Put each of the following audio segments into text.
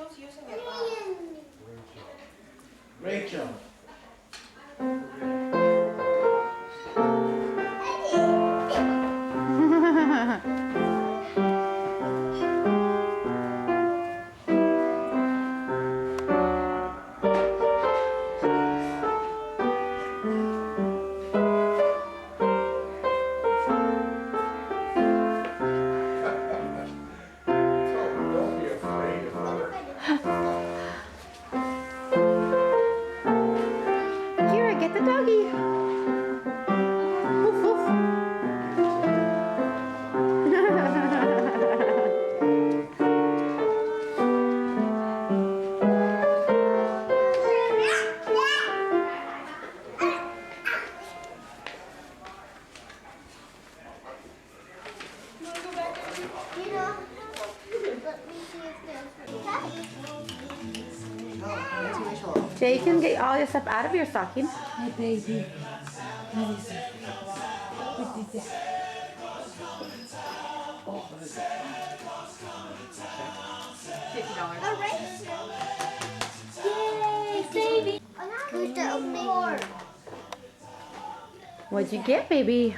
Rachel's using it. Rachel. Don't be afraid of her. Keira, get the doggy. Woof, woof. Jay, you can get all your stuff out of your stocking. Hey, baby. What is it? What is that? $50. Yay, baby. Who's the opening? What'd you get, baby?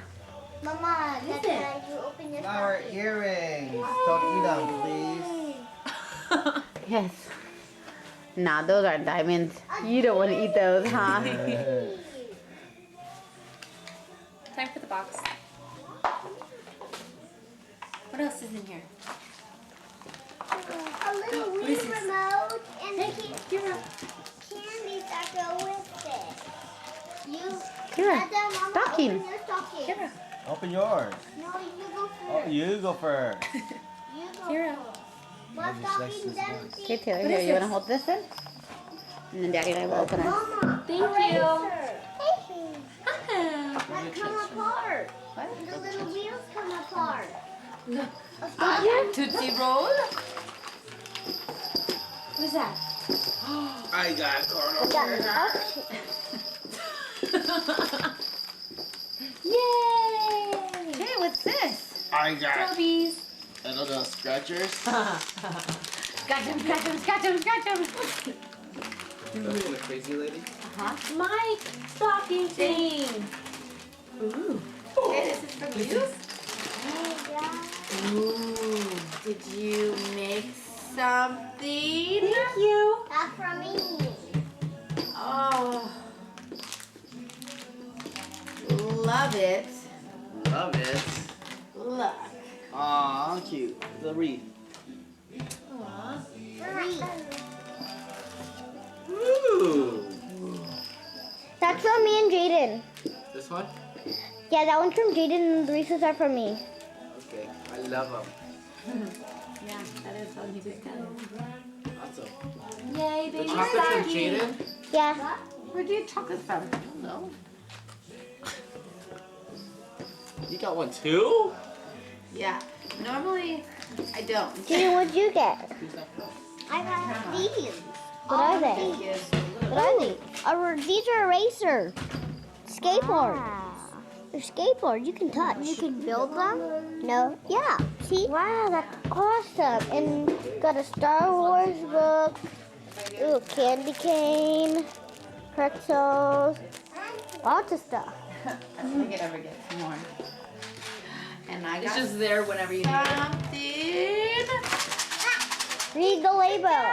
Mama, that's you open your Our earrings. Don't eat them, please. Yes. Nah, those aren't diamonds. You don't want to eat those, huh? Time for the box. What else is in here? a little What Wii is this? remote and Hey, the Keira. candies that go with it. You, Keira, Dada, Mama, stocking. open your stocking. Keira. Open yours. No, you go first. Oh, you go first. You go Keira. first. My stocking's empty. Okay, Taylor, What here, is you want to this? hold this in? And then Daddy and I will open it. Mama, Thank eraser. Ah. That come apart. What? The little wheels come apart. Tootsie Roll. What is that? I got corn. Yay! Hey, what's this? I got Strawberries. little scratchers. Scratch him, scratch him, scratch him, scratch him. That's from the crazy lady. My stocking thing. Ooh. Okay, this is from you? Ooh, did you make something? Thank you. That's from me. Oh. Love it. Love it. Look. Aw, cute. The wreath. Ooh. That's from me and Jaden. This one? Yeah, that one's from Jaden and the Reese's are from me. Okay. I love them. Yeah, that is what he just got. Awesome. Yay, The baby chocolate from stocking. Jaden? Yeah. Where do you get chocolate from? I don't know. You got one too? Yeah. Normally, I don't. Jaden, what'd you get? Who's that from? I got these. What are they? Yes. What are these? These are eraser. Skateboard. They're skateboards you can touch. You can build them? No. Yeah. See? Wow, that's awesome. And got a Star Wars book. Ooh, candy cane. Pretzels. Lots of stuff. I think it ever gets more. And I It's got just there whenever you need it. something Read the label.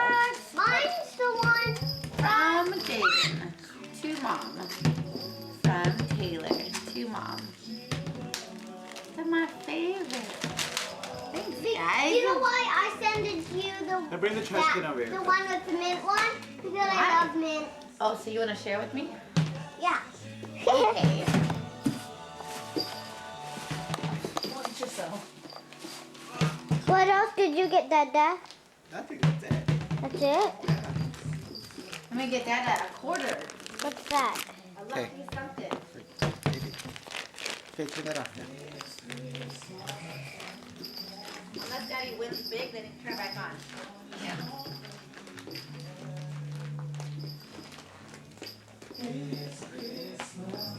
Mine's the one. from Jaden to Mom. From Taylor to Mom. They're my favorite. Thanks, guys. You know why I sent it to you? Now bring the trash can over here. The one with the mint one? Because I love mint. Oh, so you want to share with me? Yeah. Okay. Watch yourself. What else did you get, Dada? I think that's it. That's it? I'm gonna get that at a quarter. What's that? I love Okay. you something. Okay, turn that off now. Unless Daddy wins big, then he can turn it back on. Yeah.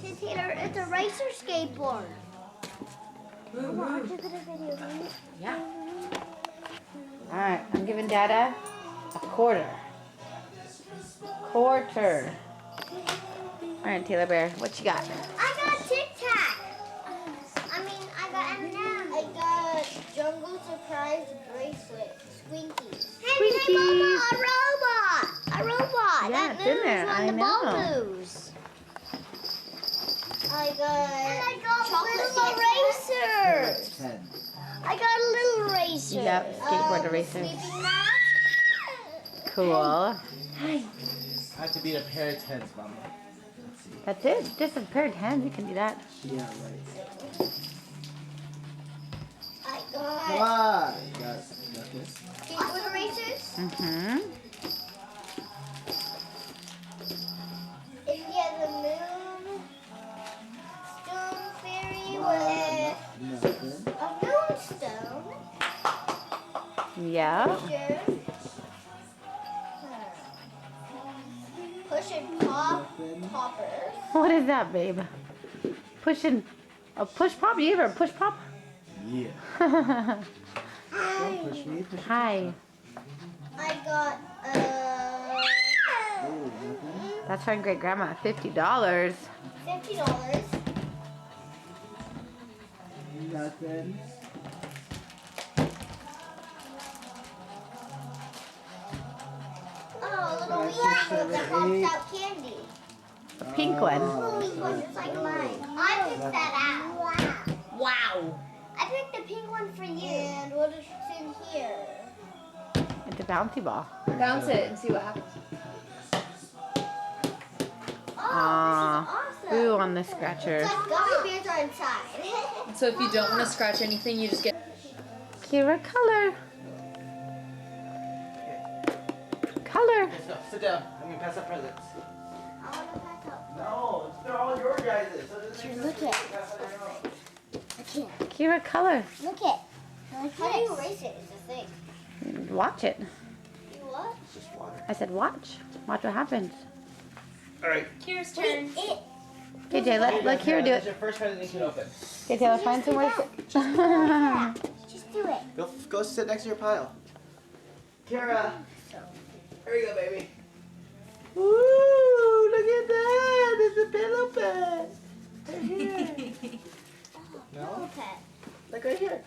See, Taylor, it's a racer skateboard. Watch a video. Yeah. All right, I'm giving Dada a quarter. Quarter. All right, Taylor Bear, what you got? I got Tic Tac. I got M&M's. I got Jungle Surprise bracelet. Squinkies. Hey, Squinkies. a robot. A robot. Yeah, that it's in moves there. when I the ball know. moves. I got chocolate eraser. 10. I got a little eraser. Yep, skateboard eraser. Sleeping mask. Cool. I have to beat a pair of 10s, Mama. Let's see. That's it. Just a pair of hands. You can do that. Yeah, right. I got Ah, you got this. skateboard erasers. Mm-hmm. India the Moon. Stone Fairy with Nothing. a moonstone. Yeah. Sure. Push and pop Nothing. poppers. What is that, babe? Pushing. A push pop? You ever a push pop? Yeah. Don't push me. Push me. Hi. I got Oh, nothing. That's from great grandma. $50. $50. Nothing. Oh, a little Five, wheat six, that seven, pops eight. out candy. A pink one. Little pink one just like mine. I picked that out. Wow. I picked the pink one for you. And what is in here? It's a bouncy ball. Bounce it and see what happens. Oh, this is awesome. Ooh, on the scratcher. It's like gummy bears are inside. So if you don't want to scratch anything, you just get. Keira, color. Color. Let's go. Sit down. I'm gonna pass out presents. I want to pass out. No, they're all your guys'. So it doesn't Here, make look sense it. to pass out your own. I can't. Keira, color. Look it. How do you erase it is the thing. Watch it. You what? It's just water. I said watch. Watch what happens. All right. Kira's Wait, it. Okay, Jay, let Keira do That's it. your first present you can open. Okay, Taylor, find somewhere to sit. Yeah, just do it. Go sit next to your pile. Keira. Here you go, baby. Woo! Look at that. It's a pillow pet. Right here. No? Okay. Like right here.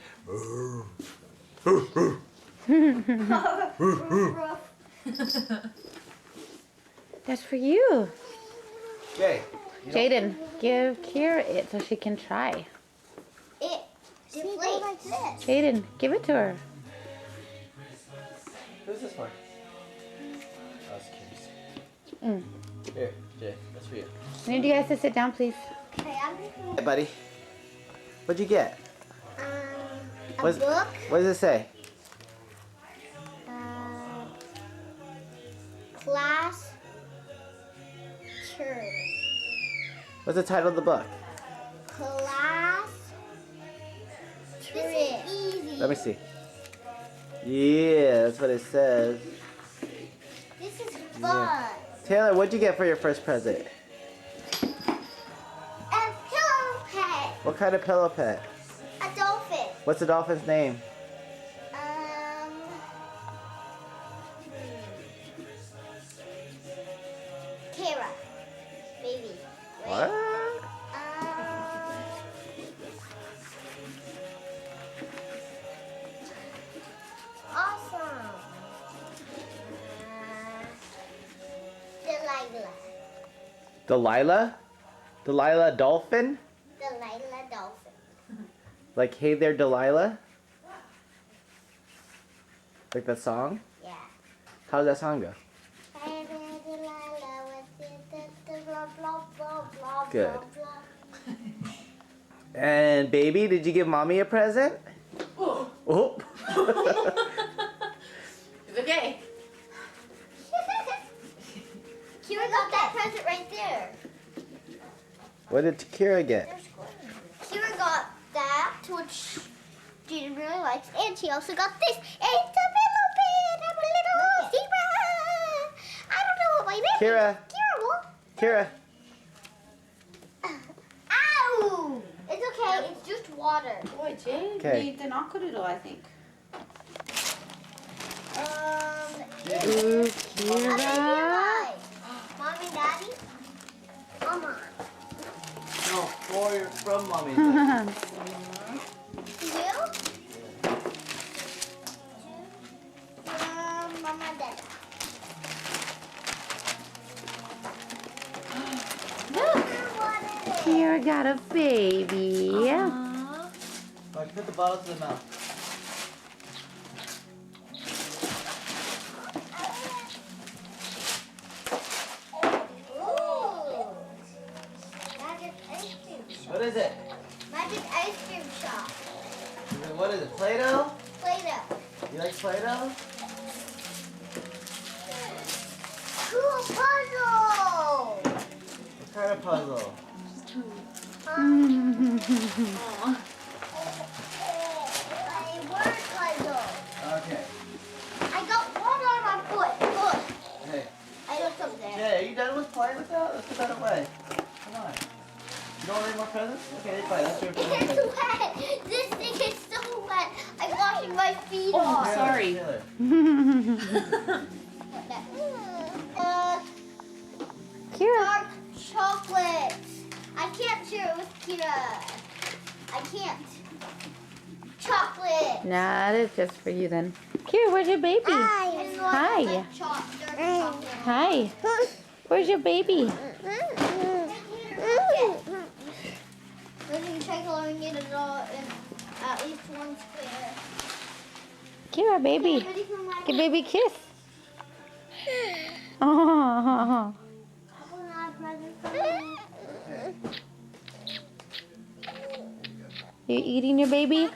That's for you. Okay. Jaden, give Keira it so she can try. It deflates like this. Jaden, give it to her. Who's this for? Oh, it's Kira's. Mm. Here, Jay. That's for you. I need you guys to sit down, please. Okay, I'm gonna Hey, buddy. What'd you get? a What's- book. What does it say? Class turn. What's the title of the book? Class trip. This is easy. Let me see. Yeah, that's what it says. This is fun. Taylor, what'd you get for your first present? A pillow pet. What kind of pillow pet? A dolphin. What's the dolphin's name? Keira. Baby. What? Awesome. Delilah. Delilah? Delilah dolphin? Delilah dolphin. Like, hey there, Delilah? Like that song? Yeah. How does that song go? Hey there, Delilah, with the blah, blah, blah, blah, Good. blah, blah. And baby, did you give mommy a present? Oh. It's okay. Keira got that present right there. What did Keira get? Keira got that, which Jaden really likes, and she also got this. It's a pillow pet. I'm a little zebra. I don't know what my name Keira. is. Keira, what? Keira. Ow! It's okay. It's just water. Boy, Jay Okay. needs an aquadoodle, I think. Ooh, Keira. Mommy, Daddy? Mama. No, from mommy. You? Mama, Daddy. Keira got a baby. Alright, put the bottle to the mouth. Magic ice cream shop. What is it? Magic ice cream shop. What is it? Play-Doh? Play-Doh. You like Play-Doh? Cool puzzle. What kind of puzzle? A word puzzle. Okay. I got one on my foot. Look. Hey. I got some there. Jay, are you done with playing with that? Let's put that away. Come on. You don't want any more presents? Okay, fine. That's your present. It's wet. This thing is so wet. I'm washing my feet Oh, off. sorry. Taylor. Keira. Dark chocolate. I can't share it with Keira. I can't. Chocolate. Nah, it's just for you then. Keira, where's your baby? Hi. Dark chocolate. Hi. Where's your baby? We can try coloring it in at least one square. Keira, baby. Ready for my Give baby a kiss. Oh. You eating your baby?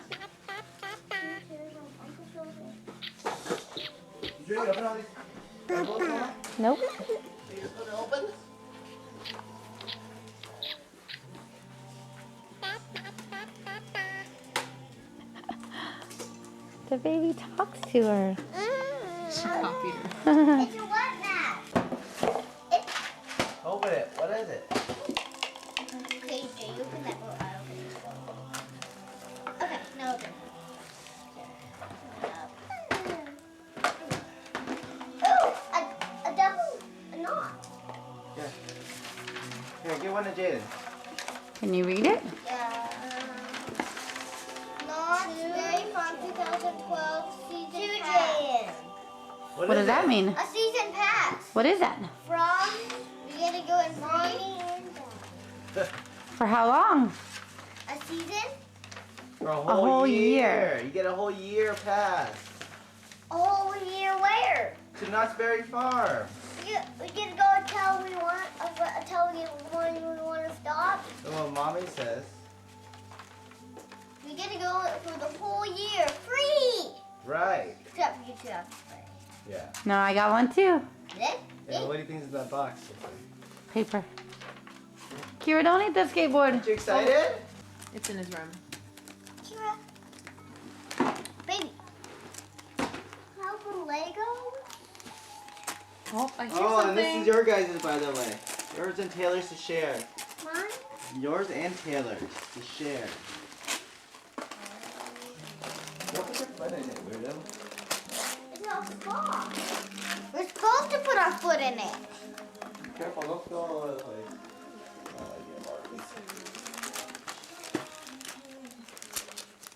Did you open all these envelopes now? Nope. You just put it open? The baby talks to her. She copied her. It's a what now? Open it. What is it? Okay, Jay, open that door. I open it. Okay, now open. Oh, a double knot. Here, give one to Jaden. Can you read it? Yeah. Not very fun 2012 season pass. What does that mean? A season pass. What is that? From, we gotta go in free. For how long? A season? For a whole year. You get a whole year pass A whole year where? to Knott's Berry Farm. We get to go until we want, until when we want to stop. That's what Mommy says. We get to go for the whole year free. Right. Except for you two have to pay. Yeah. No, I got one too. Then, And what do you think is in that box? Paper. Keira, don't eat the skateboard. Aren't you excited? It's in his room. Kira. Baby. How for Lego? Oh, I hear Oh, and something. this is your guys', by the way. Yours and Taylor's to share. Mine? Yours and Taylor's to share. Don't put your foot in it, weirdo. It's not soft. We're supposed to put our foot in it. Careful, don't go all over the place. Oh, I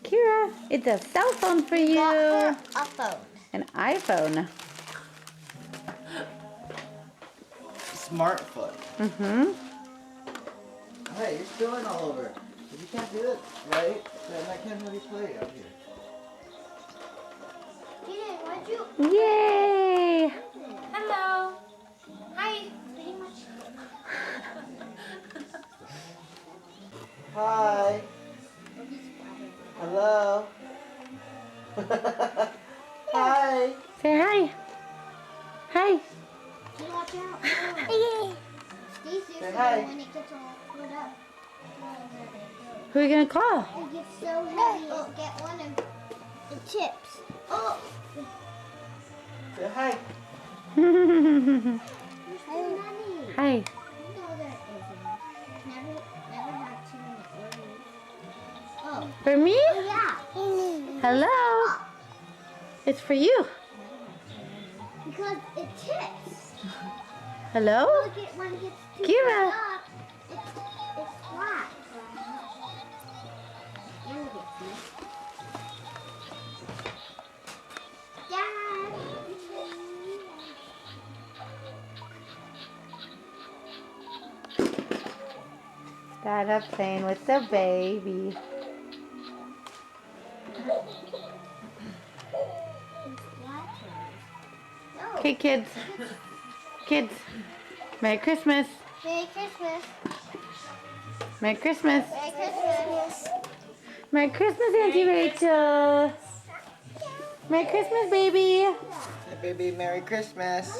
get Keira, it's a cell phone for you. Got her a phone. An iPhone. Smart foot. Mm-hmm. Hey, you're spilling all over. If you can't do it right, then I can't really play out here. Jaden, why'd you? Yay! Hello. Hi. Pretty much. Hi. Hello. Hi. Say hi. Hi. You watch out. Stay Say safe hi. when it gets all put up. Who are you gonna call? It gets so heavy. Oh, get one of the chips. Oh. Say hi. Hi, Mommy. Hi. No, there isn't. Never had too many worries. Oh. For me? Oh, yeah. Hello. It's for you. Because tips. Hello? Look at when it gets too Keira. up, it's flat. And it gets me. Dad. Dada playing with the baby. Okay, kids. Kids. Merry Christmas. Merry Christmas. Merry Christmas. Merry Christmas. Merry Christmas, Auntie Rachel. Merry Christmas, baby. Hey, baby, Merry Christmas.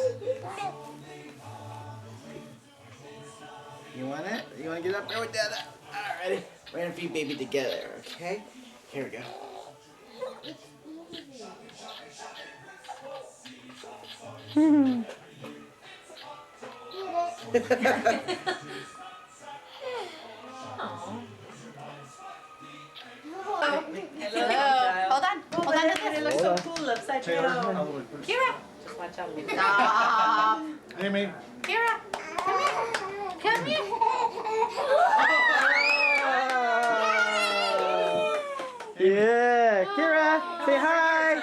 You want it? You want to get up there with Dada? Alrighty. We're going to feed baby together, okay? Here we go. Hello. Hold on. Hold on to this. It looks so cool upside down. Kira. Just watch out. Stop. Amy. Kira. Come here. Yeah, Keira, say hi.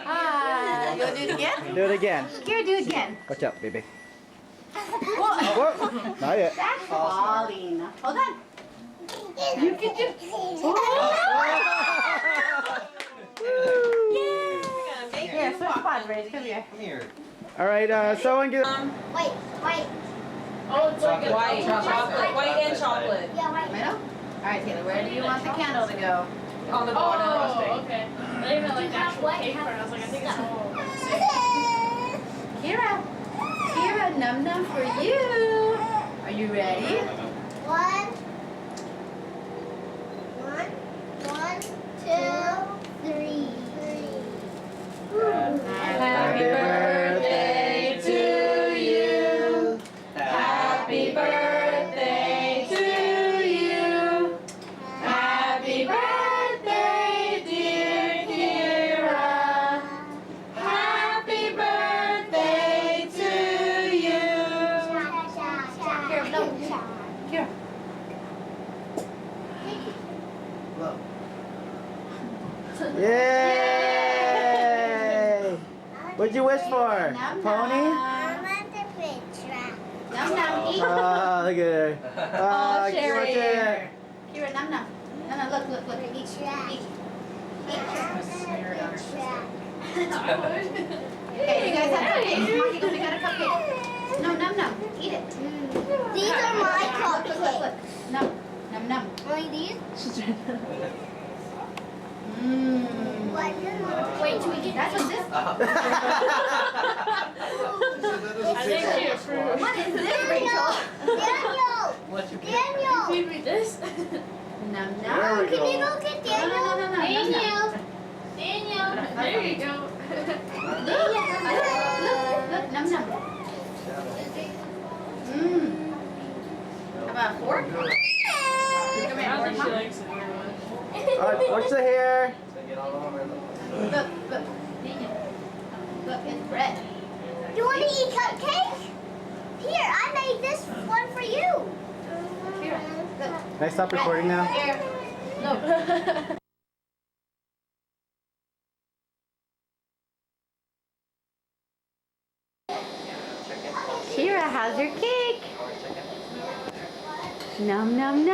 Hi. You want to do it again? Do it again. Kira, do it again. Watch out, baby. Whoa. Whoa, not yet. That's falling. Hold on. You can do. Here, switch spots, Rage. Come here. Come here. All right, someone get. Wait. Oh, it's like white chocolate. White and chocolate. Yeah, wait. Middle? All right, Taylor, where do you want the candle to go? On the bottom. Oh, okay. I didn't even like the actual paper. I was like, I think it's all. Kira, num num for you. Are you ready? One, two, three. Happy birthday to you. Happy birthday to you. Happy birthday, dear Keira. Happy birthday to you. Kira. Yay! What'd you wish for? Num Pony? num. Num num. Eat. Oh, look at her. Oh, Keira, Sherry. share. Kira, num num. No, no, look. Eat. Okay, you guys have cupcakes. Monkey, go pick out a cupcake. No, num. Eat it. These are my Look. cupcakes. Num. Only these? Mmm. Wait, should we get That's what this. I think she approved. What is this, Rachel? Daniel! Feed me this? Num. There we Can you go. go get Daniel? No. Daniel! There you go. Look, num. Mmm. How about a fork? Come I here, don't think she fork. likes it very much. All right, watch the hair. Look. Daniel. Look, it's bread. You want to eat cupcake? Here, I made this one for you. Here, look. Can I stop recording now? Here. Look. Keira, how's your cake? Num. Num.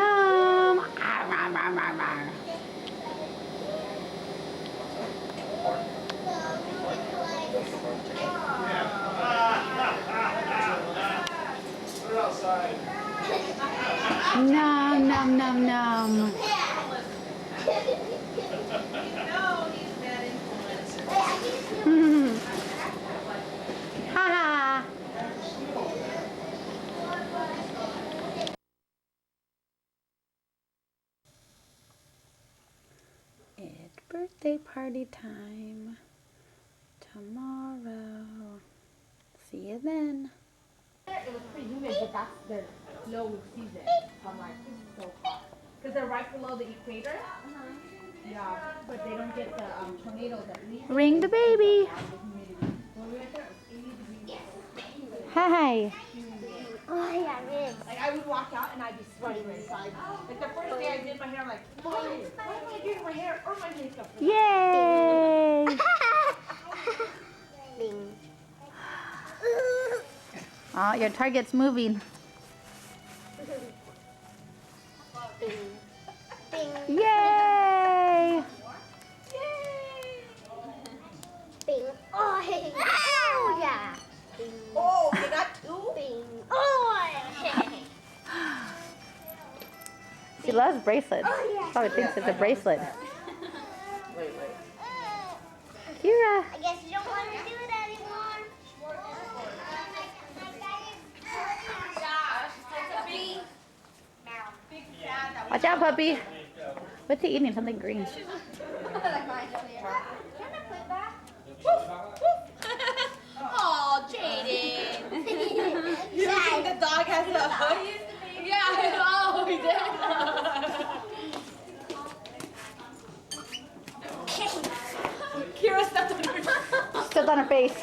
Ha ha. It's birthday party time. Tomorrow. See you then. It was pretty humid, but that's their low season. I'm like, this is so hot. Because they're right below the equator. Yeah, but they don't get the tornadoes at least. Ring the baby. When we went there, it was 80 degrees. Hi. Oh, yeah, really. Like I would walk out and I'd be sweating inside. Like the first day I did my hair, I'm like, why am I doing my hair or my makeup? Yay! Bing. Oh, your target's moving. Bing. Bing. Yay! Bing. Oh, hey. Oh, yeah. Bing. Oh, you got two? Bing. Oh, She loves bracelets. Oh, yeah. Probably thinks it's a bracelet. Wait. Keira. I guess you don't want to do it anymore. Watch out, puppy. What's he eating? Something green. Oh, Jaden. You think the dog has a hook? Yeah, oh, he did. Keira stepped on her. Stepped on her face.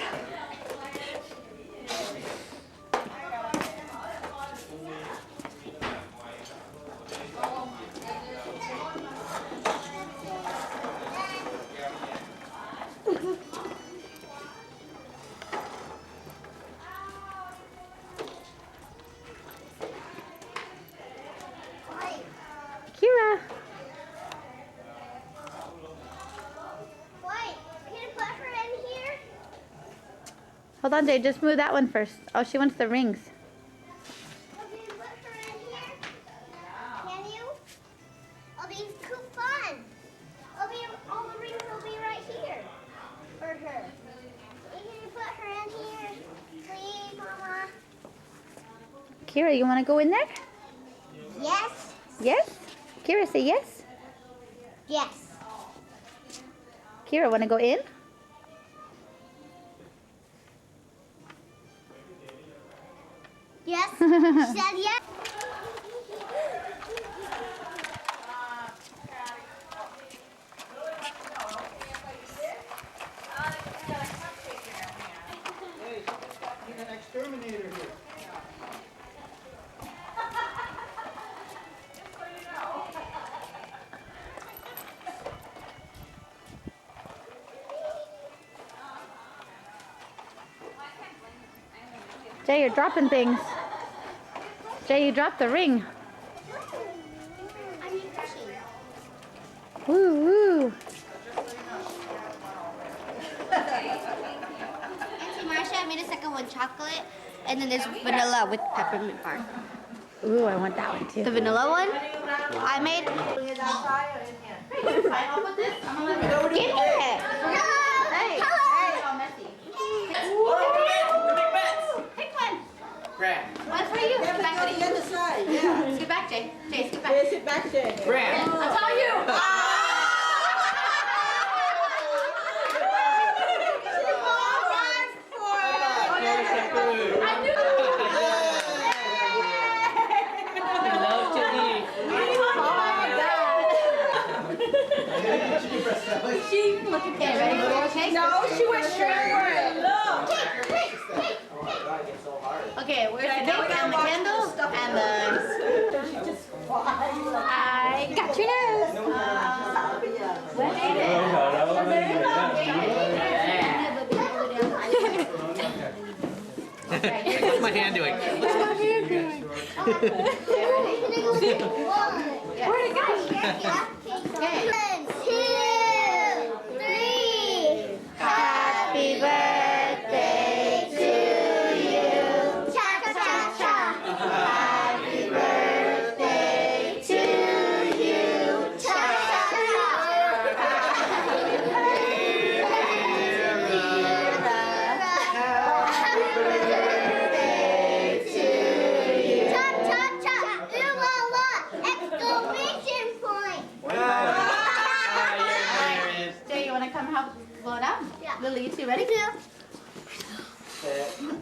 Keira. Wait, can you put her in here? Hold on, Jay. Just move that one first. Oh, she wants the rings. Can you put her in here? Can you? It'll be fun. All the rings will be right here for her. Can you put her in here? Please, Mama. Keira, you want to go in there? Yes. Yes? Keira, say yes. Yes. Keira, want to go in? Yes. She said yes. Hey, need an exterminator here. Jay, you're dropping things. Jay, you dropped the ring. I'm pushing. Woo woo. Auntie Marcia, I made a second one chocolate, and then there's vanilla with peppermint bark. Ooh, I want that one too. The vanilla one I made. Give me it. Hey, all messy. Pick one. Brad. One for you. Skip back, On the other side, yeah. Skip back, Jay. Jay, skip back. Hey, sit back there. Brad. I'll tell you. Okay, ready for the cake? No, she went straight for it. Look. Okay, where's the cake and the candles and the... I got your nose. What's my hand doing? Where'd it go? Okay. 1, 2, 3. Happy birthday to you. Cha cha cha cha. Happy birthday to you. Cha cha cha. Cha cha cha. Ooh la la. Exclamation point. Jay, you want to come help blow it out? Yeah. Lily, you two ready?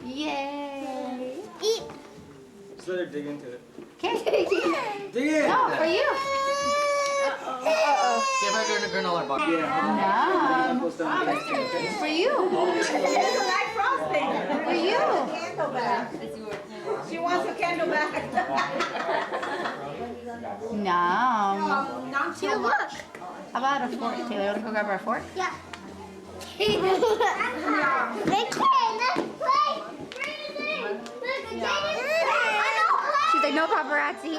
Yay. Eat. Just let her dig into it. Okay. Dig in! No, for you. Give her a granola bar. Yeah. No. For you. It's like frosting. For you. Candle back. No. Here, look. How about a fork, Taylor? You want to go grab her a fork? Yeah. They can't. Let's play. Bring it in. Look, I don't play. She's like, no paparazzi.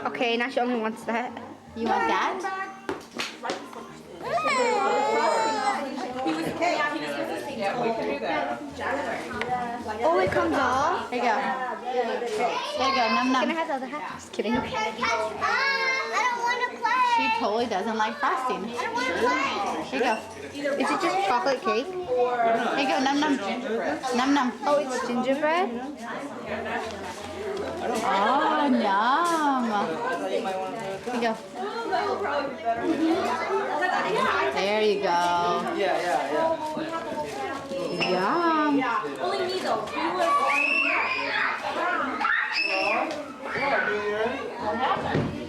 Okay, now she only wants that. You want that? Oh, it comes off. There you go. There you go. Num Can I num. have the other half? Just kidding. I don't want to play. She totally doesn't like frosting. I don't want to play. Here you go. Is it just chocolate cake? Here you go. Num num. Num num. Oh, it's gingerbread? Oh, yum. Here you go. There you go. Yeah. Yum. Only me though. Here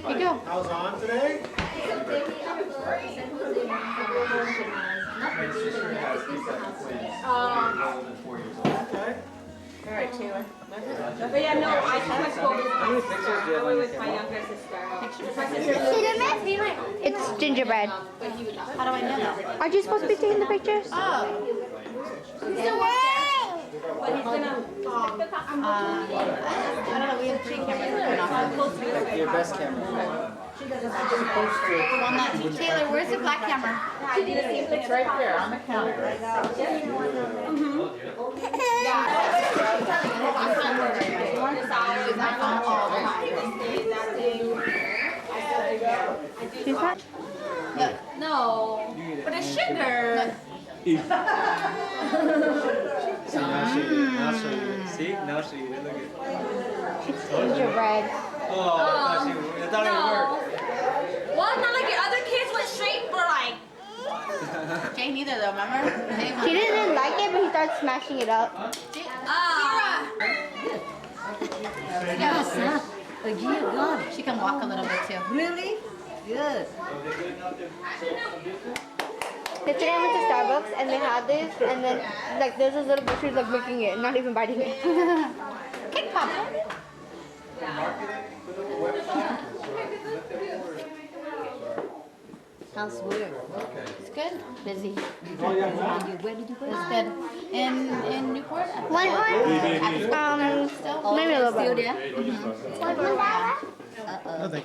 you go. How's on today? Okay. Alright, Taylor. But yeah, no, I can't go with How many pictures do you have on your camera? younger sister. It's gingerbread. How do I know that? Aren't you supposed to be taking the pictures? Oh. But he's gonna, I don't know. We have 3 cameras going off. Your best camera. On that. Taylor, where's the black camera? It's right there on the counter. She's not. no, but it's sugar. See, now she did. Now she did. See? Now she did. Look at It's gingerbread. Oh, I thought it would work. Well, not like your other kids went straight for like. Jane neither though, remember? She didn't like it, but he started smashing it up. Yes. She can walk a little bit too. Really? Good. Yesterday I went to Starbucks and they had this, and then like there's this little girl, she's like licking it, not even biting it. Cake pop. How's work? It's good. Busy. Where did you go? It's good. In Newport? One, maybe a little Still bit. there?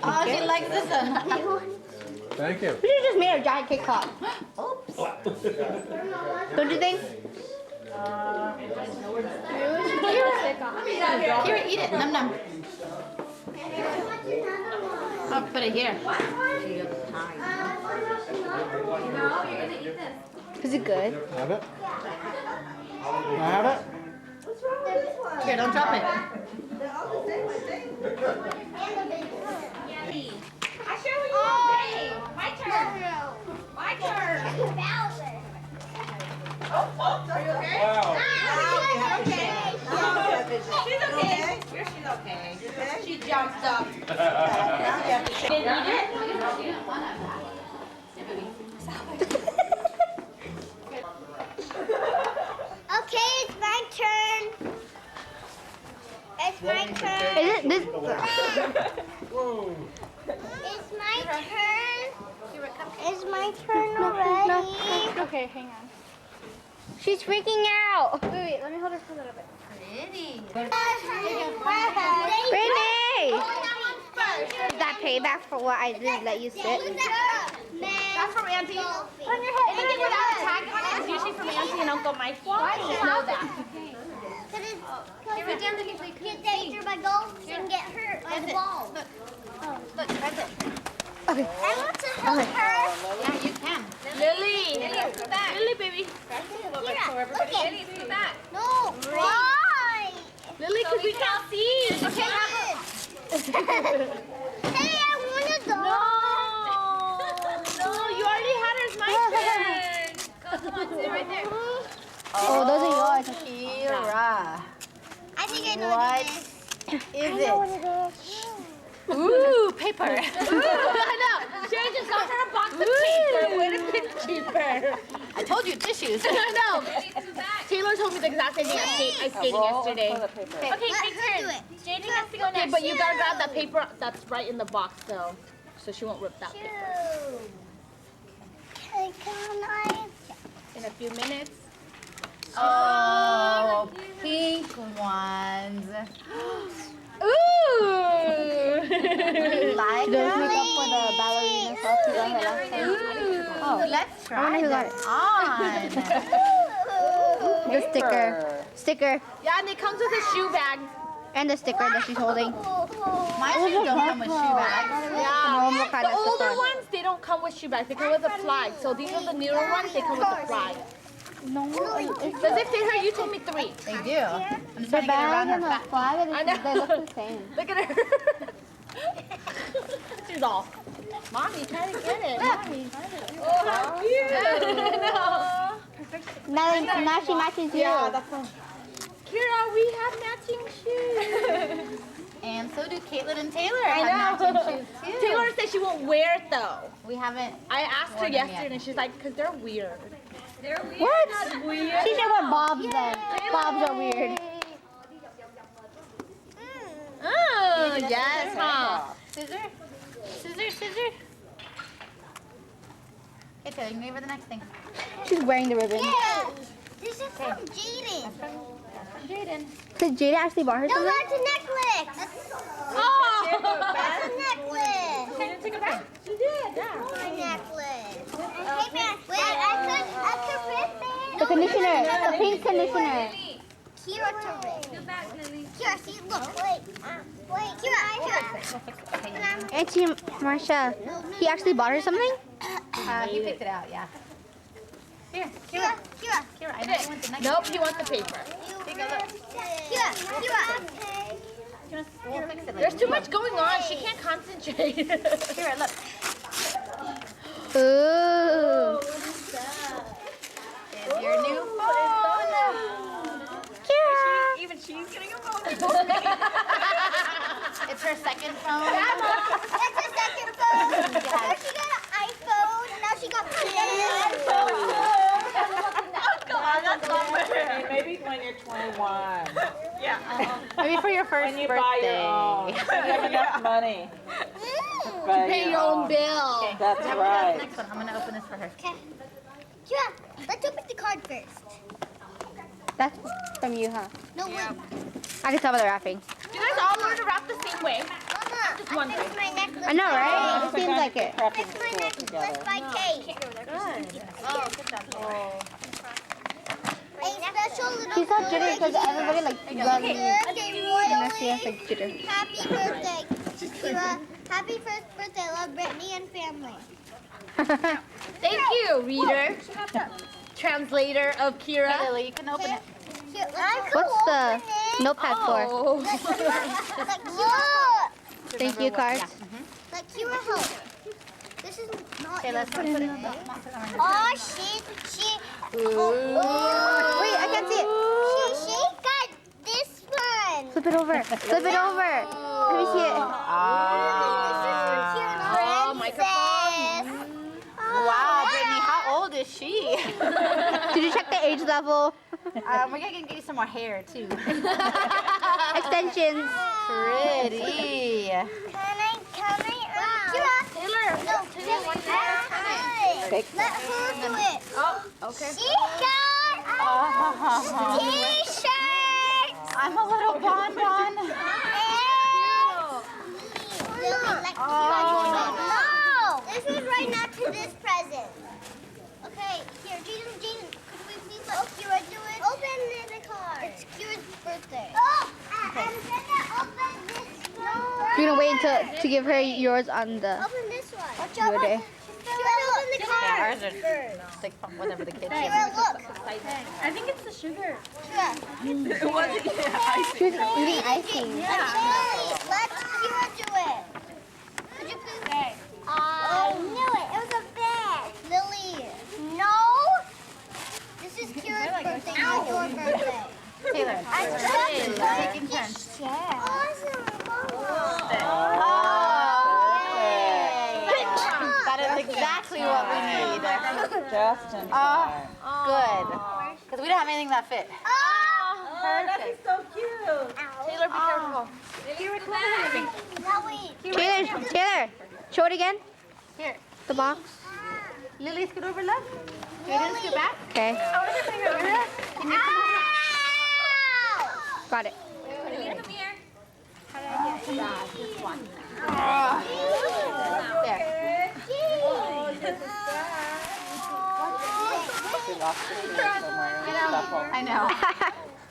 Oh, she likes this one. Thank you. We should just made a giant cake pop. Oops. Don't you think? Here, eat it. Num num. I'll put it here. Is it good? Have it? I have it? Here, don't drop it. My turn. My turn. Are you okay? Wow. Okay. She's okay. She's okay. She jumped up. Didn't eat it? Okay, it's my turn. It's my turn. Is it this? Whoa. It's my turn. It's my turn already. Okay, hang on. She's freaking out. Wait, let me hold her for a little bit. Renee! Is that payback for what I didn't let you sit? That's from Auntie. On your head. Anything without a tag on it is usually from Auntie and Uncle Mike. Why do you know that? Give it down to me so you can get through my goals and get hurt by the ball. Look, right there. Okay. I want to help her. Yeah, you can. Lily. Come back. Lily, baby. Kira, look at Lily, come back. No, why? Lily, because we can't see. Okay, hey, I want to go. No, you already had her. It's my turn. Go, come on, sit right there. Oh, those are yours. Keira. I think I know What what it is is. it? Ooh, paper. I know. Sharon just got her a box of paper. Where did it keep her? I told you, tissues. I know. She Taylor told me the exact same thing I skated yesterday. Okay, take turn. Jaden has to go next. Okay, but you gotta grab that paper that's right in the box though, so she won't rip that paper. In a few minutes. Oh, pink ones. Ooh! Like She does makeup for the ballerina stuff. She got her last time. Oh, let's I wonder try who got this it. on. The sticker. Yeah, and it comes with a shoe bag. And the sticker that she's holding. My shoes don't come with shoe bags. Yeah. Normal kind The of older stuff. ones, they don't come with shoe bags. They come with a flag. So these are the newer ones. They come with a flag. No, Does it fit her? You told me 3. They do. I'm the trying to get around bag her and the fat. flag, I know. they look the same. Look at her. She's all, Mommy, try to get it. Mommy. Oh, how cute. Now she matches you. Yeah, that's all. Keira, we have matching shoes. And so do Caitlin and Taylor. I have know. matching shoes too. Taylor said she won't wear it though. We haven't. I asked her Worn them yesterday yet. and she's like, because they're weird. What? Weird. She should wear bobs then. Bobs are weird. Oh, yes, huh? Scissor. Okay, Taylor, you can give her the next thing. She's wearing the ribbon. This is from Jaden. Jaden. Did Jada actually bought her No, something? that's a necklace. Oh! That's a necklace. Can you take it back? She did, yeah. My necklace. Hey, man. Wait, I could rip it. The conditioner. The pink conditioner. Keira to rip. Keira, see, look. Wait. Keira. And she, Marsha, he actually bought her something? He picked it out, yeah. Here, Keira. Keira, I know you want the next Nope, he wants the paper. Take a look. Keira. We'll fix it There's later. too much going on. She can't concentrate. Keira, look. Ooh. There's your new phone. Kira. Even she's getting a phone. It's her second phone. That's her second phone. First she got an iPhone, now she got Maybe when you're 21. Maybe for your first When you birthday. buy your own. You have enough money. Buy Pay your own bill. That's Have right. the next one. I'm gonna open this for her. Okay. Keira, let's open the card first. That's from you, huh? No, wait. I can tell by the wrapping. You guys all learn to wrap the same way. Mama, Just one I think way. it's my necklace. I know, right? It seems like it. Prepping It's my school necklace together. by Kate. Oh, good job. A special little She's not jittery because everybody like loves me. birthday, Unless she has Royally. like jitter. Happy birthday, Keira. Happy first birthday. Love, Brittany and family. Thank you, reader. Translator of Keira. Lily, you can open it. Here, What's the notepad for? Oh. Look. Thank you cards. Like Keira, help. This is not Okay, your let's put it in. Oh, Wait, I can't see it. she got this one. Flip it over. Flip it over. Let me see it. Oh, microphone. Wow, Brittany, how old is she? Did you check the age level? We're gonna get you some more hair too. Extensions. Pretty. Can I? Keira. Taylor. No, let her do it. Oh, okay. She got t-shirt. I'm a little bonbon. No! This is right now to this present. Okay, here, Jaden, could we please let Keira do it? Open the card. It's Keira's birthday. Oh, I'm gonna open this one. You're gonna wait until to give her yours on the Open this one. Watch your day. Keira, open the card. Yeah, ours are like whatever the kids Keira, have. look. I think it's the sugar. Keira. She was eating icing. Let Keira do it. Could you please? I knew it. It was a bag. Lily. No. This is Kira's birthday, not your birthday. Taylor, taking turns. Awesome. That is exactly what we need. Just in Oh, time. good. Because We don't have anything that fit. Oh, that is so cute. Taylor, be careful. Taylor, show it again. Here. The box. Lily, scoot over, love. Jaden, scoot back. Okay. Keira, can you come over? Got it. There. She lost it somewhere in the shuffle. I know.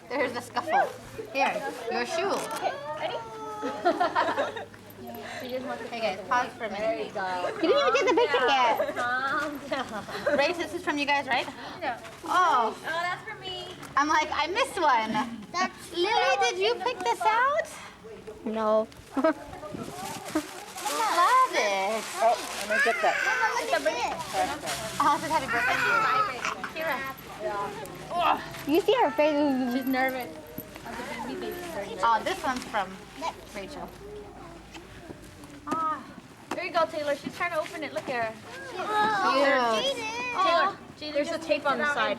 There's a scuffle. Here, your shoe. Okay, guys, pause for a minute. You didn't even take the picture yet. Race, this is from you guys, right? No. Oh. Oh, that's for me. I'm like, I missed one. Lily, did you pick this out? No. Love it. Oh, let me get that. Oh, it says happy birthday. Keira. You see her face. She's nervous. Oh, this one's from Rachel. There you go, Taylor. She's trying to open it. Look at her. Cute. Taylor, there's a tape on the side.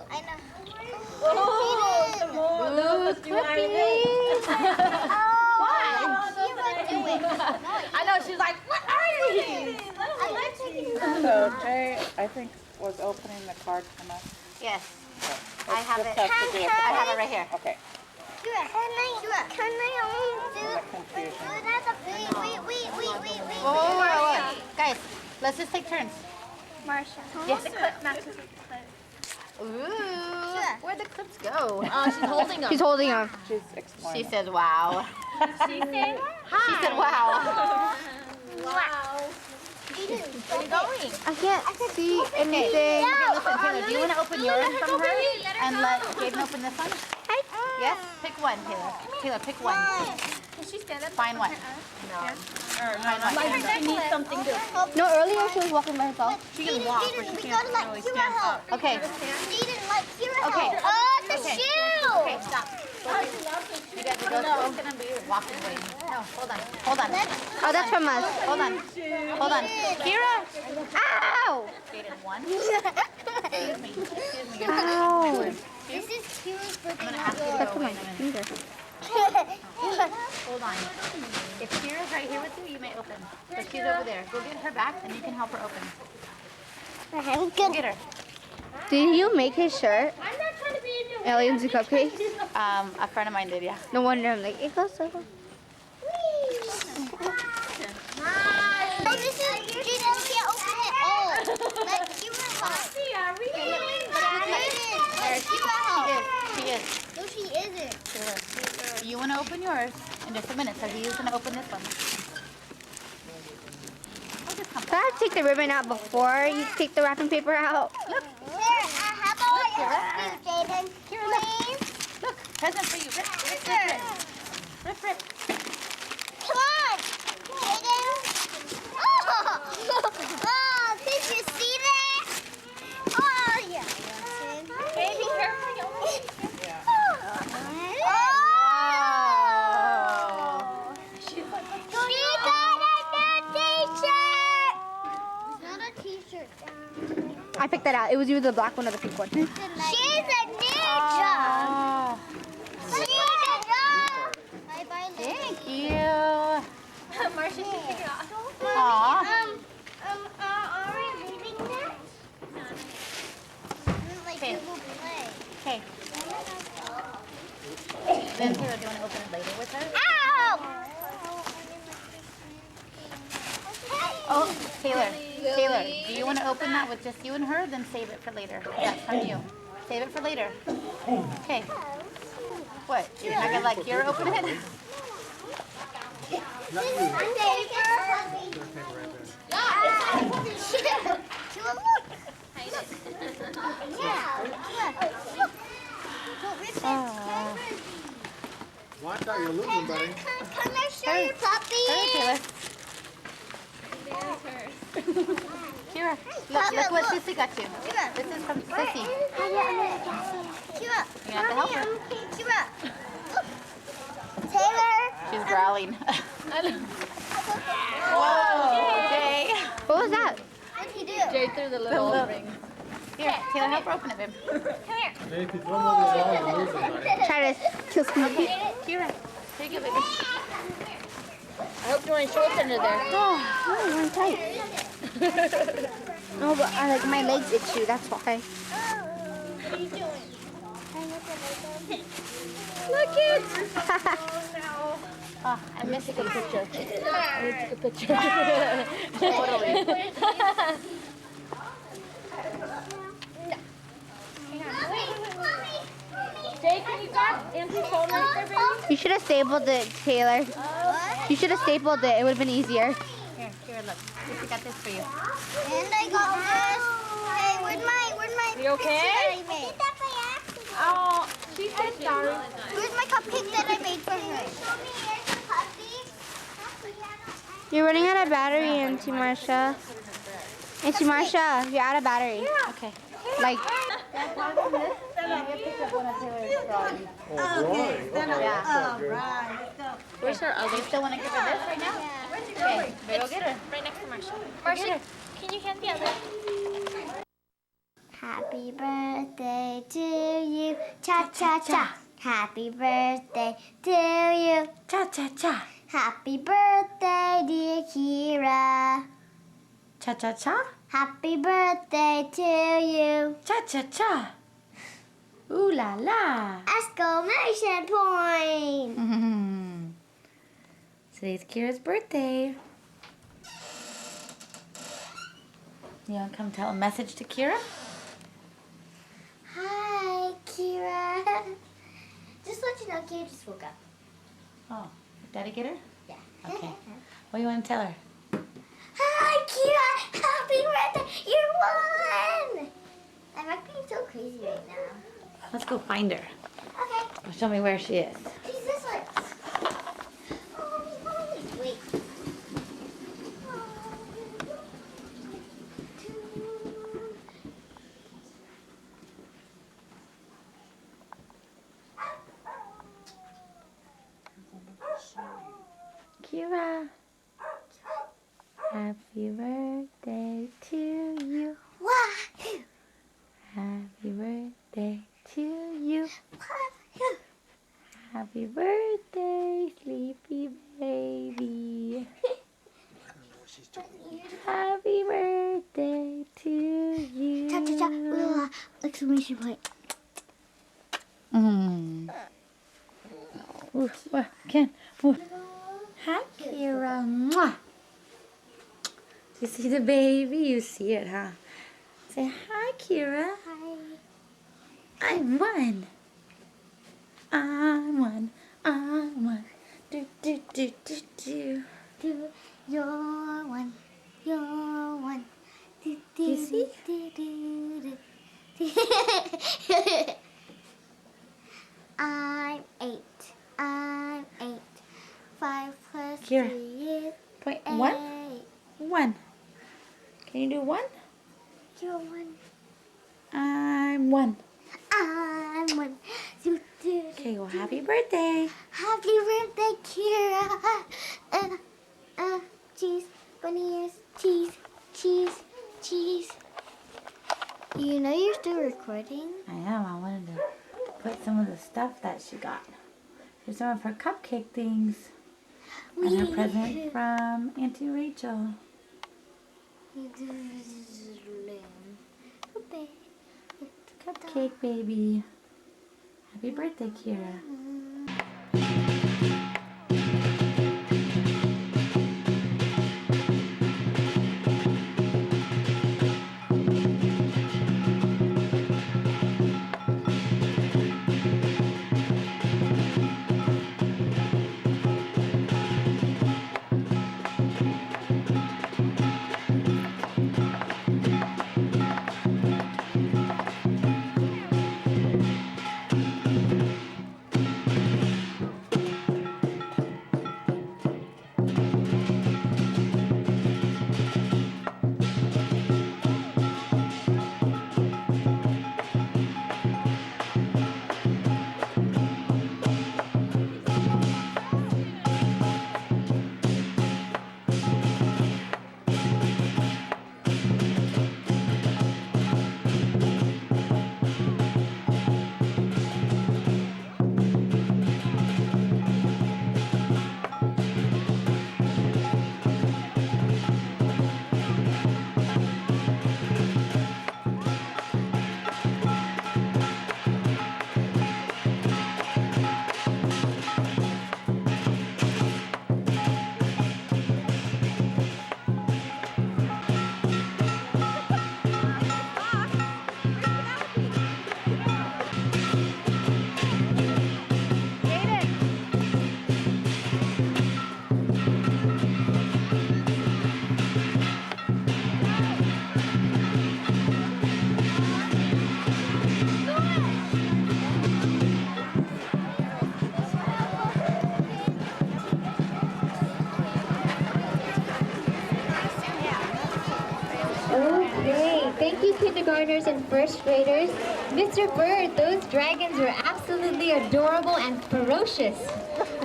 I know. Ooh, clippies. I know. She's like, what are these? So Jay, I think, was opening the card from us. Yes. I have it. Just has to do with I have it right here. Okay. Can I Confusion. Whoa. Guys, let's just take turns. Marsha. Yes. Ooh. Where'd the clips go? She's holding them. She's holding on. She's exploring. She says, wow. She said, She said, wow. wow. Where are you going? I can't see anything. Listen, Taylor, do you want to open yours from her and let Jaden open this one? Yes? Pick one, Taylor. Taylor, pick one. Can she stand up? Find one. No. Find one. She needs something to. No, earlier she was walking by herself. She can walk, but she can't really stand up. Okay. Okay. Oh, the shoe. Okay, stop. You guys are both going to be walking away. No, hold on. Hold on. Oh, that's from us. Hold on. Hold on. Keira. Ow! Jaden, one. Excuse me. You're not Ow! This is Kira's I'm birthday. going to ask you to That's go from away my in a minute. finger. Hold on. If Keira's right here with you, you may open. But she's over there. Go get her back and you can help her open. Go get her. Did you make his shirt? I'm not trying to be in your Aliens and cupcakes? A friend of mine did, yeah. No wonder I'm like, it goes so. Oh, this is Jaden. We can't open it all. Let Kira help. She is. No, she isn't. You want to open yours in just a minute, so he's going to open this one. Can I take the ribbon out before you take the wrapping paper out? Here, how about I help you, Jaden? Please? Look, present for you. Rip. Come on, Jaden. Oh, did you see that? Oh, yeah. Baby, careful. She got a new t-shirt. It's not a t-shirt. I picked that out. It was either the black one or the pink one. She's a ninja. Bye-bye. Thank you. Marcia, she pick it off. Aw. Are we leaving that? Like Okay. Google Play. Okay. Then Taylor, do you want to open it later with her? Ow! Oh, Taylor, do you want to open that with just you and her? Then save it for later. That's from you. Save it for later. Okay. What? You're not going to let Keira open it? Watch out, you're losing, buddy. Can I show you, puppy? Hey, Taylor. Keira, look what Sissy got you. This is from Sissy. You have to help her. Taylor. She's growling. Whoa, Jay. What was that? What did he do? Jay threw the little ring. Here, Taylor, help her open it, babe. If you throw them over the wall, you'll lose them, buddy. Try to kill Snoopy. Keira, here you go, baby. I hope you weren't shorts under there. Oh, no, I'm tight. No, but I like my legs itchy. That's why. What are you doing? Look it! Oh, I missed a good picture. I took a picture. Totally. Jay, can you grab Auntie's phone right there, baby? You should have stapled it, Taylor. You should have stapled it. It would have been easier. Here, Keira, look. I got this for you. And I got this. Hey, where's my You okay? I made that by accident. Oh, she said sorry. Where's my cupcake that I made for her? You're running out of battery, Auntie Marsha. Auntie Marsha, you're out of battery. Okay. Like, Where's her Do you still want to give her this right now? Okay, maybe go get her. Right next to Marsha. Marsha, can you hand the other? Happy birthday to you, cha cha cha. Happy birthday to you, Cha cha cha. happy birthday, dear Keira. Cha cha cha. Happy birthday to you. Cha cha cha. Ooh la la. Exclamation point. Today's Keira's birthday. You want to come tell a message to Keira? Hi, Keira. Just let you know, Keira just woke up. Oh, did Daddy get her? Yeah. Okay. What do you want to tell her? Hi, Keira. Happy birthday. You won. I'm acting so crazy right now. Let's go find her. Okay. Show me where she is. She's this one. Wait. Keira. Happy birthday to you. Wahoo! Happy birthday to you. Wahoo! Happy birthday, sleepy baby. Happy birthday to you. Cha cha cha. Ooh, exclamation point. Ooh, what? Ken. Ooh. Hi, Keira. Mwah. You see the baby? You see it, huh? Say hi, Keira. Hi. I'm one. I'm one. I'm one. Do do do do do. You're one. You're one. Do, do, You see? do, do, do. I'm 8. I'm 8. 5 plus Keira. 3 is Point 8. one. One. Can you do one? You're 1. I'm one. I'm 1. Do, do, Okay, well, happy birthday. Happy birthday, Keira. Cheese, bunny ears, cheese, cheese, cheese. You know you're still recording? I am. I wanted to put some of the stuff that she got. Here's some of her cupcake things. And her present from Auntie Rachel. Cupcake baby. Happy birthday, Keira. kindergartners and first graders. Mr. Bird, those dragons are absolutely adorable and ferocious.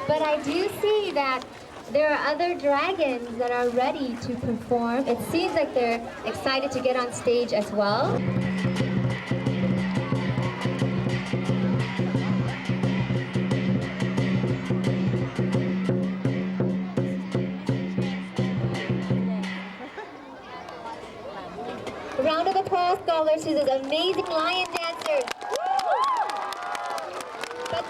But I do see that there are other dragons that are ready to perform. It seems like they're excited to get on stage as well. A round of applause, scholars, to those amazing lion dancers. But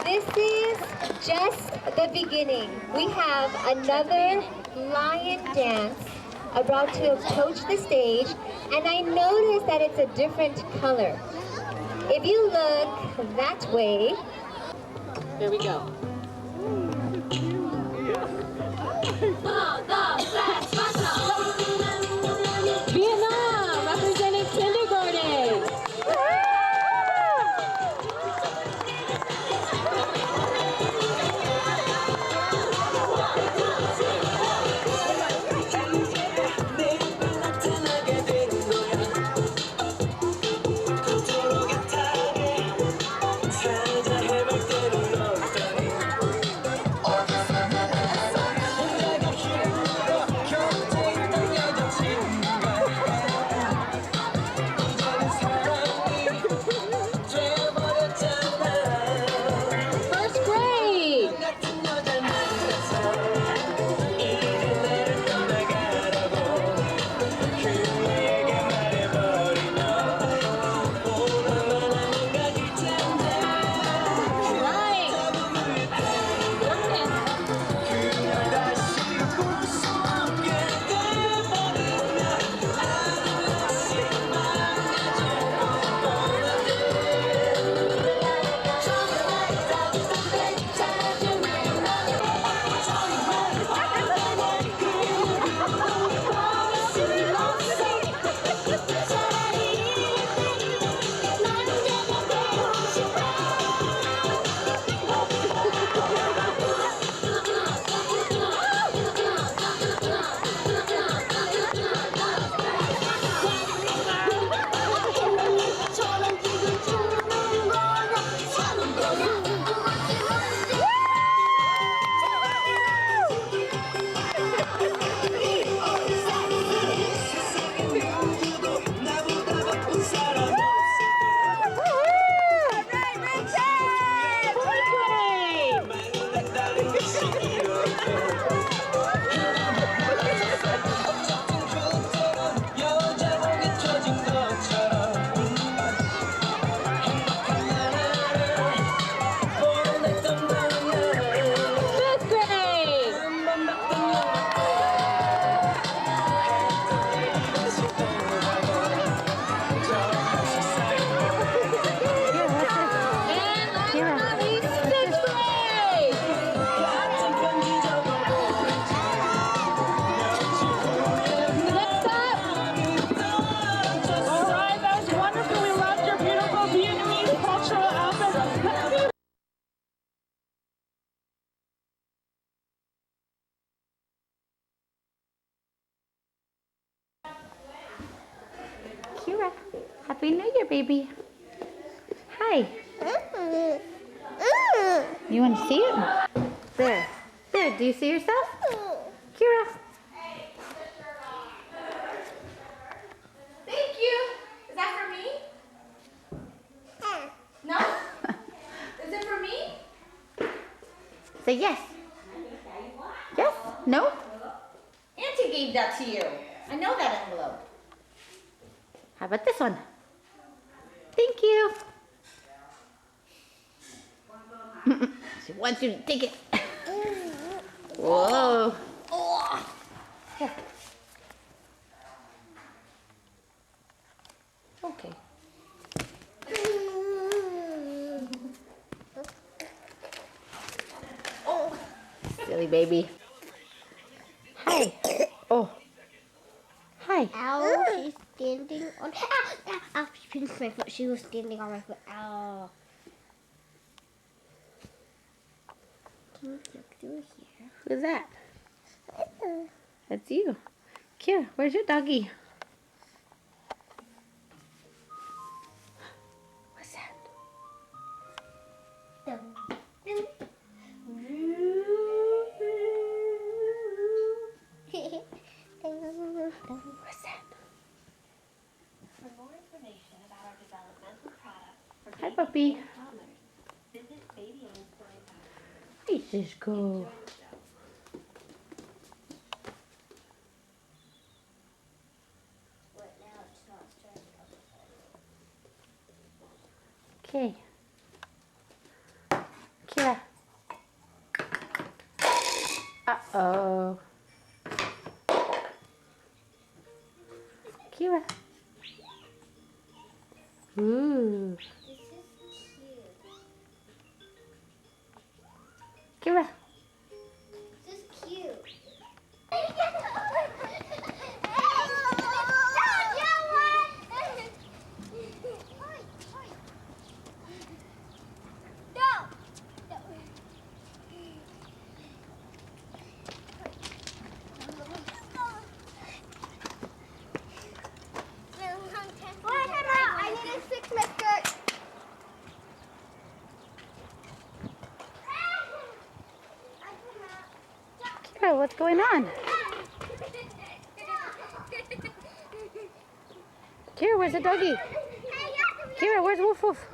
this is just the beginning. We have another lion dance about to approach the stage, and I noticed that it's a different color. If you look that way, There we go. Vietnam, representing kindergarten. First grade. Keira, Happy New Year, baby. Hi. You want to see it? There. There, do you see yourself? Keira. Thank you. Is that for me? No? Is it for me? Say yes. Yes? No? Auntie gave that to you. I know that envelope. How about this one? Thank you. She wants you to take it. Whoa. Here. Okay. Silly baby. Hi. Oh. Hi. Ow, she's standing on. Ow, she pinched my foot. She was standing on my foot. Ow. Can you look through here? Who's that? That's you. Keira, where's your doggy? puppy. Where'd this go? Okay. Keira. Uh-oh. Keira. Ooh. Keira. This is cute. Keira, what's going on? Keira, where's the doggy? Keira, where's Woof Woof?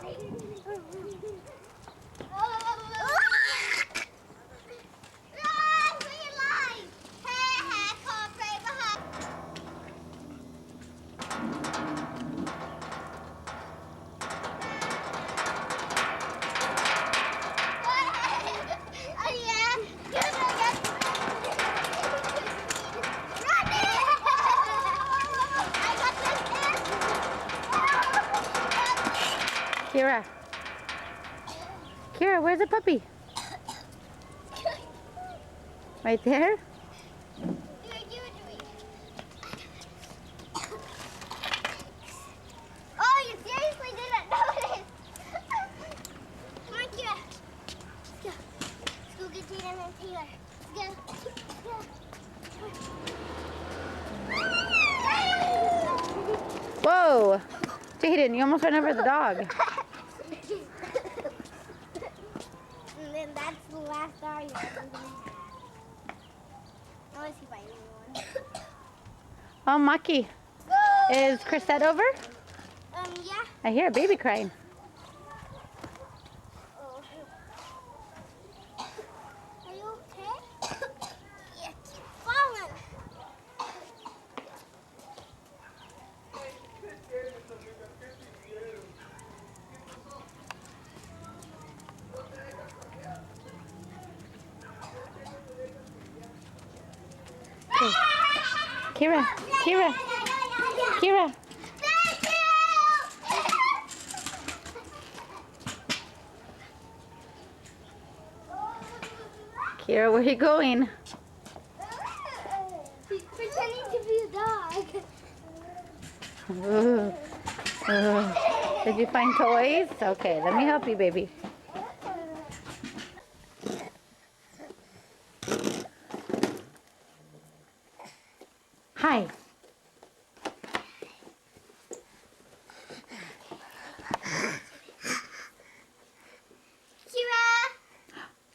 Keira. Keira, where's the puppy? Right there? Oh, you seriously didn't notice? Come on, Keira. Let's go. Let's go get Jaden and Taylor. Let's go. Whoa! Jaden, you almost ran over the dog. And then that's the last dog you're ever gonna have. I want to see if I anyone. Oh, Maki. Is Chrisette over? Yeah. I hear a baby crying. Oh. Are you okay? Yeah, keep falling. Okay. Keira, Keira, Keira. Keira, where are you going? He's pretending to be a dog. Ooh. Ooh. Did you find toys? Okay, let me help you, baby. Hi. Keira!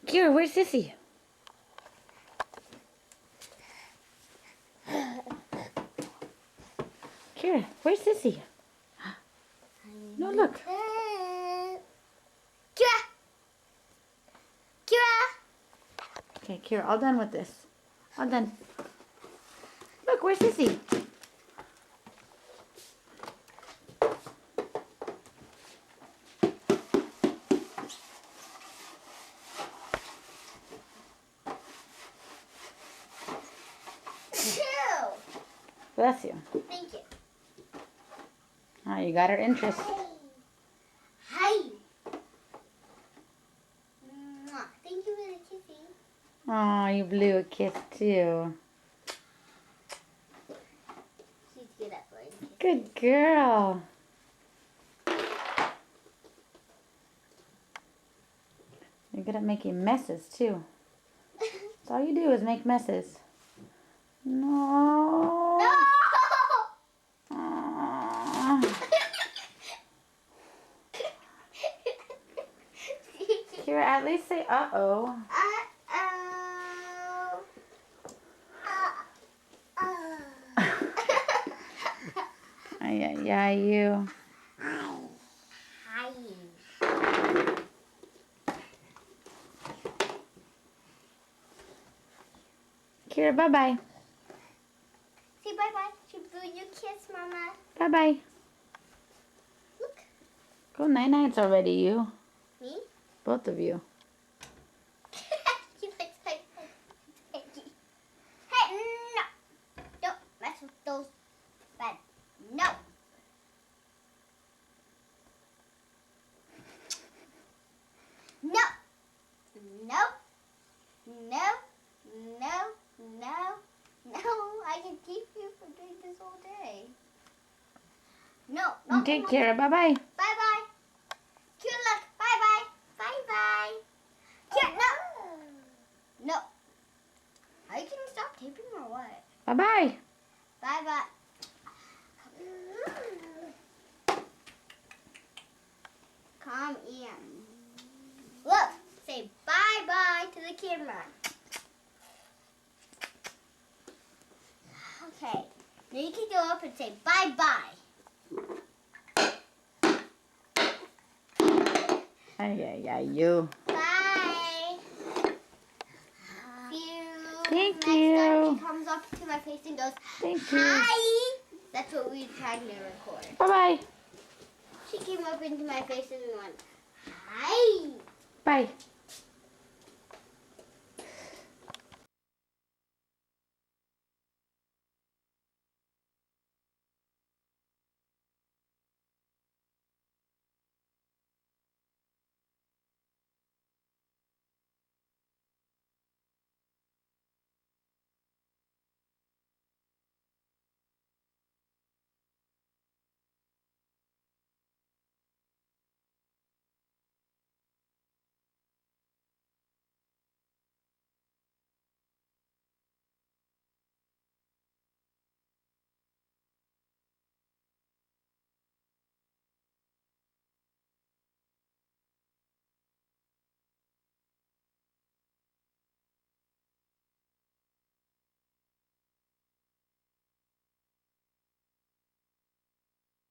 Keira, where's Sissy? Keira, where's Sissy? No, look. Keira! Keira! Okay, Keira, all done with this. All done. Look, where's Sissy? Bless you. Thank you. Oh, you got her interest. Hi. Mwah. Thank you for the kissing. Oh, you blew a kiss too. She's good at blowing kisses. Good girl. You're good at making messes too. That's all you do is make messes. No. No! Aw. Keira, at least say uh-oh. Uh-oh. Ay, you. Hi. Keira, bye-bye. Say bye-bye. She blew you kiss, Mama. Bye-bye. Look. Go night-nights already, you. Me? Both of you. She likes my piggy. Hey, no. Don't mess with those beds. No. No. No. No. No. No. No. I can keep you from doing this all day. No. No. Okay, no. Keira, bye-bye. Bye-bye. Cute luck. Bye-bye. Bye-bye. Cute, no. No. I can stop taping or what? Bye-bye. Bye-bye. Come in. Look, say bye-bye to the camera. Okay, now you can go up and say bye-bye. Ay, you. Bye. Thank Next you. time she comes up to my face and goes, Thank you. hi. That's what we tried to record. Bye-bye. She came up into my face and went, hi. Bye.